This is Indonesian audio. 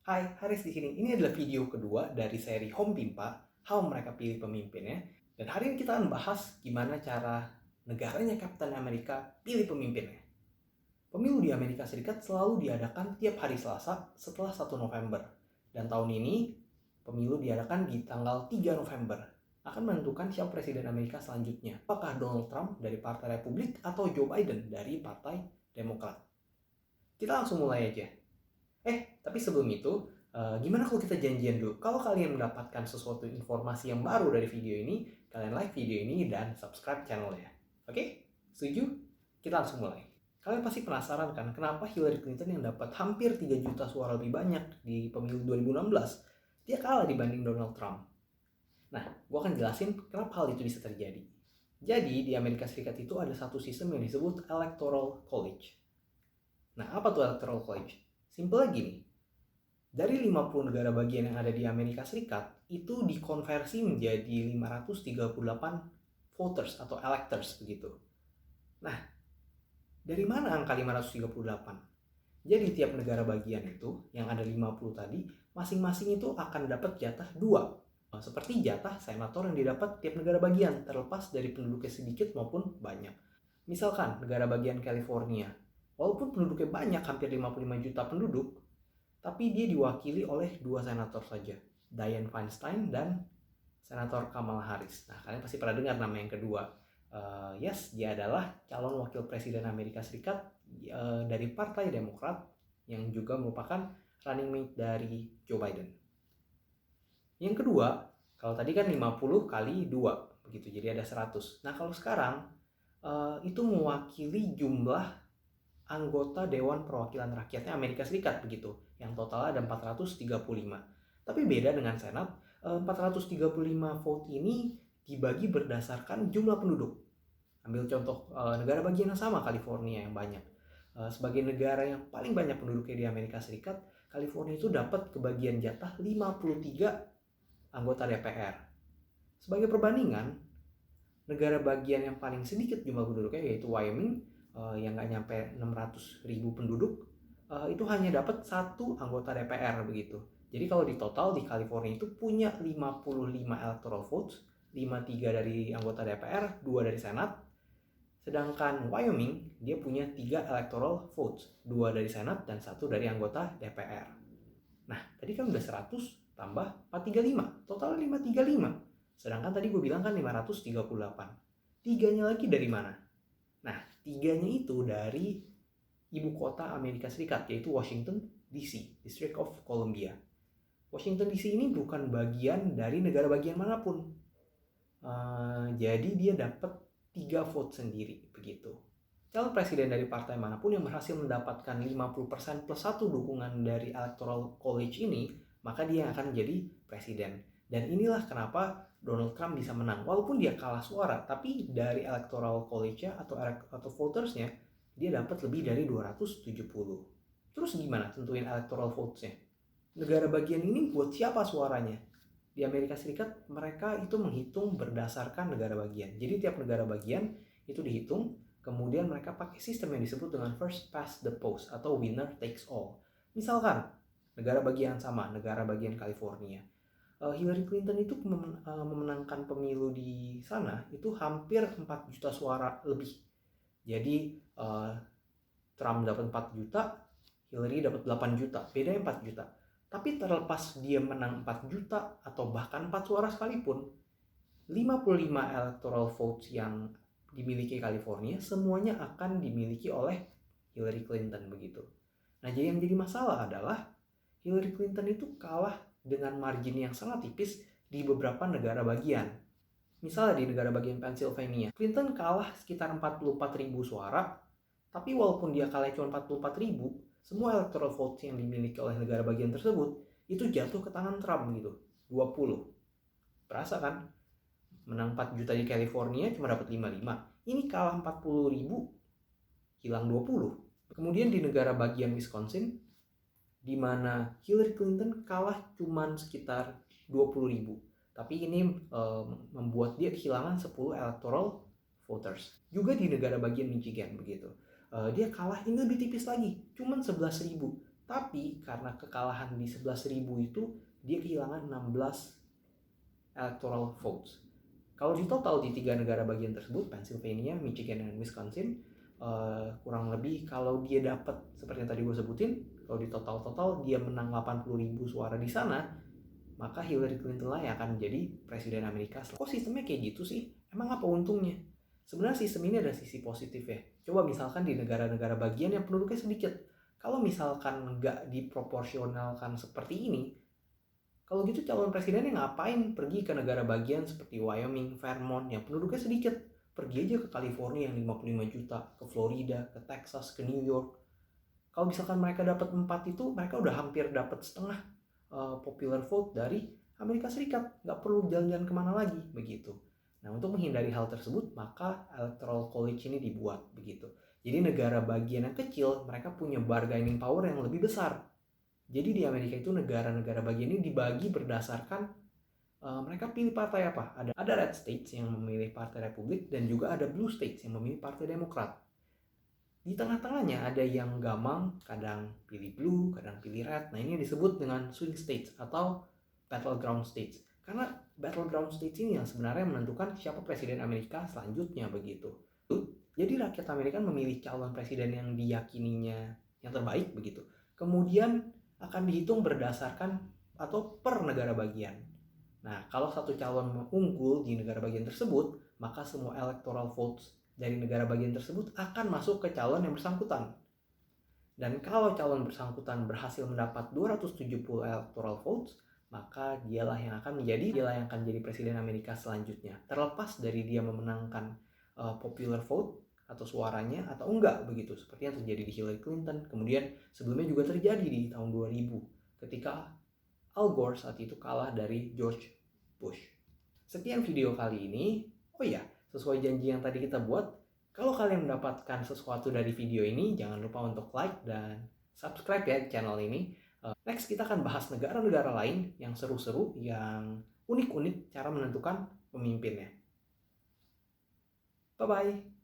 Hai, Haris di sini. Ini adalah video kedua dari seri Home Pimpa, How Mereka Pilih Pemimpinnya. Dan hari ini kita akan bahas gimana cara negaranya Kapten Amerika pilih pemimpinnya. Pemilu di Amerika Serikat selalu diadakan tiap hari Selasa setelah 1 November. Dan tahun ini pemilu diadakan di tanggal 3 November. Akan menentukan siapa presiden Amerika selanjutnya. Apakah Donald Trump dari Partai Republik atau Joe Biden dari Partai Demokrat. Kita langsung mulai aja. Tapi sebelum itu, gimana kalau kita janjian dulu? Kalau kalian mendapatkan sesuatu informasi yang baru dari video ini, kalian like video ini dan subscribe channelnya. Oke? Setuju? Kita langsung mulai. Kalian pasti penasaran kan, kenapa Hillary Clinton yang dapat hampir 3 juta suara lebih banyak di pemilu 2016, dia kalah dibanding Donald Trump. Nah, gue akan jelasin kenapa hal itu bisa terjadi. Jadi, di Amerika Serikat itu ada satu sistem yang disebut Electoral College. Nah, apa tuh Electoral College? Simpelnya gini, dari 50 negara bagian yang ada di Amerika Serikat, itu dikonversi menjadi 538 voters atau electors begitu. Nah, dari mana angka 538? Jadi tiap negara bagian itu, yang ada 50 tadi, masing-masing itu akan dapat jatah 2. Seperti jatah senator yang didapat tiap negara bagian, terlepas dari penduduknya sedikit maupun banyak. Misalkan negara bagian California, walaupun penduduknya banyak, hampir 55 juta penduduk, tapi dia diwakili oleh 2 senator saja, Dianne Feinstein dan Senator Kamala Harris. Nah, kalian pasti pernah dengar nama yang kedua. Yes, dia adalah calon wakil presiden Amerika Serikat dari Partai Demokrat yang juga merupakan running mate dari Joe Biden. Yang kedua, kalau tadi kan 50 kali 2, begitu, jadi ada 100. Nah, kalau sekarang itu mewakili jumlah anggota Dewan Perwakilan Rakyatnya Amerika Serikat begitu, yang total ada 435. Tapi beda dengan Senat, 435 vote ini dibagi berdasarkan jumlah penduduk. Ambil contoh negara bagian yang sama, California yang banyak. Sebagai negara yang paling banyak penduduknya di Amerika Serikat, California itu dapat kebagian jatah 53 anggota DPR. Sebagai perbandingan, negara bagian yang paling sedikit jumlah penduduknya yaitu Wyoming, yang nggak nyampe 600.000 penduduk, itu hanya dapat 1 anggota DPR begitu. Jadi kalau di total di California itu punya 55 electoral votes, 53 dari anggota DPR, 2 dari Senat. Sedangkan Wyoming dia punya 3 electoral votes, 2 dari Senat dan 1 dari anggota DPR. Nah, tadi kan udah 100 tambah 435, total 535. Sedangkan tadi gue bilang kan 538. Tiganya lagi dari mana? Nah, 3-nya itu dari ibu kota Amerika Serikat, yaitu Washington DC, District of Columbia. Washington DC ini bukan bagian dari negara bagian manapun. Jadi dia dapat 3 vote sendiri, begitu. Calon presiden dari partai manapun yang berhasil mendapatkan 50% plus 1 dukungan dari Electoral College ini, maka dia akan menjadi presiden. Dan inilah kenapa Donald Trump bisa menang. Walaupun dia kalah suara, tapi dari Electoral College-nya atau voters-nya, dia dapat lebih dari 270. Terus gimana tentuin Electoral votes-nya? Negara bagian ini buat siapa suaranya? Di Amerika Serikat, mereka itu menghitung berdasarkan negara bagian. Jadi tiap negara bagian itu dihitung, kemudian mereka pakai sistem yang disebut dengan first past the post atau winner takes all. Misalkan, negara bagian sama, negara bagian California. Hillary Clinton itu memenangkan pemilu di sana itu hampir 4 juta suara lebih. Jadi Trump dapat 4 juta, Hillary dapat 8 juta, bedanya 4 juta. Tapi terlepas dia menang 4 juta atau bahkan 4 suara sekalipun, 55 electoral votes yang dimiliki California semuanya akan dimiliki oleh Hillary Clinton begitu. Nah, jadi yang jadi masalah adalah Hillary Clinton itu kalah dengan margin yang sangat tipis di beberapa negara bagian. Misalnya di negara bagian Pennsylvania, Clinton kalah sekitar 44.000 suara, tapi walaupun dia kalah cuma 44.000, semua electoral votes yang dimiliki oleh negara bagian tersebut itu jatuh ke tangan Trump gitu, 20. Berasa kan? Menang 4 juta di California cuma dapat 55. Ini kalah 40.000, hilang 20. Kemudian di negara bagian Wisconsin, di mana Hillary Clinton kalah cuma sekitar 20.000. Tapi ini membuat dia kehilangan 10 electoral voters. Juga di negara bagian Michigan begitu. Dia kalah ini lebih tipis lagi, cuma 11.000. Tapi karena kekalahan di 11.000 itu, dia kehilangan 16 electoral votes. Kalau di total di 3 negara bagian tersebut, Pennsylvania, Michigan, dan Wisconsin, kurang lebih kalau dia dapat seperti yang tadi gue sebutin, kalau di total dia menang 80.000 suara di sana, maka Hillary Clinton lah yang akan menjadi presiden Amerika. Kok sistemnya kayak gitu sih? Emang apa untungnya? Sebenarnya sistem ini ada sisi positif ya. Coba misalkan di negara-negara bagian yang penduduknya sedikit, kalau misalkan nggak diproporsionalkan seperti ini, kalau gitu calon presidennya ngapain pergi ke negara bagian seperti Wyoming, Vermont yang penduduknya sedikit? Pergi aja ke California yang 55 juta, ke Florida, ke Texas, ke New York. Kalau misalkan mereka dapat 4 itu, mereka udah hampir dapat setengah popular vote dari Amerika Serikat. Nggak perlu jalan-jalan kemana lagi, begitu. Nah, untuk menghindari hal tersebut, maka Electoral College ini dibuat, begitu. Jadi negara bagian yang kecil, mereka punya bargaining power yang lebih besar. Jadi di Amerika itu negara-negara bagian ini dibagi berdasarkan mereka pilih partai apa. Ada red states yang memilih partai Republik dan juga ada blue states yang memilih partai Demokrat. Di tengah-tengahnya ada yang gamang, kadang pilih blue, kadang pilih red. Nah, ini disebut dengan swing states atau battleground states. Karena battleground states ini yang sebenarnya menentukan siapa presiden Amerika selanjutnya, begitu. Jadi rakyat Amerika memilih calon presiden yang diyakininya yang terbaik, begitu. Kemudian akan dihitung berdasarkan atau per negara bagian. Nah, kalau satu calon unggul di negara bagian tersebut, maka semua electoral votes dari negara bagian tersebut akan masuk ke calon yang bersangkutan. Dan kalau calon bersangkutan berhasil mendapat 270 electoral votes, maka dialah yang akan menjadi presiden Amerika selanjutnya. Terlepas dari dia memenangkan popular vote atau suaranya atau enggak, begitu, seperti yang terjadi di Hillary Clinton. Kemudian sebelumnya juga terjadi di tahun 2000 ketika Al Gore saat itu kalah dari George Bush. Sekian video kali ini. Oh iya, sesuai janji yang tadi kita buat, kalau kalian mendapatkan sesuatu dari video ini, jangan lupa untuk like dan subscribe ya channel ini. Next kita akan bahas negara-negara lain yang seru-seru, yang unik-unik cara menentukan pemimpinnya. Bye-bye.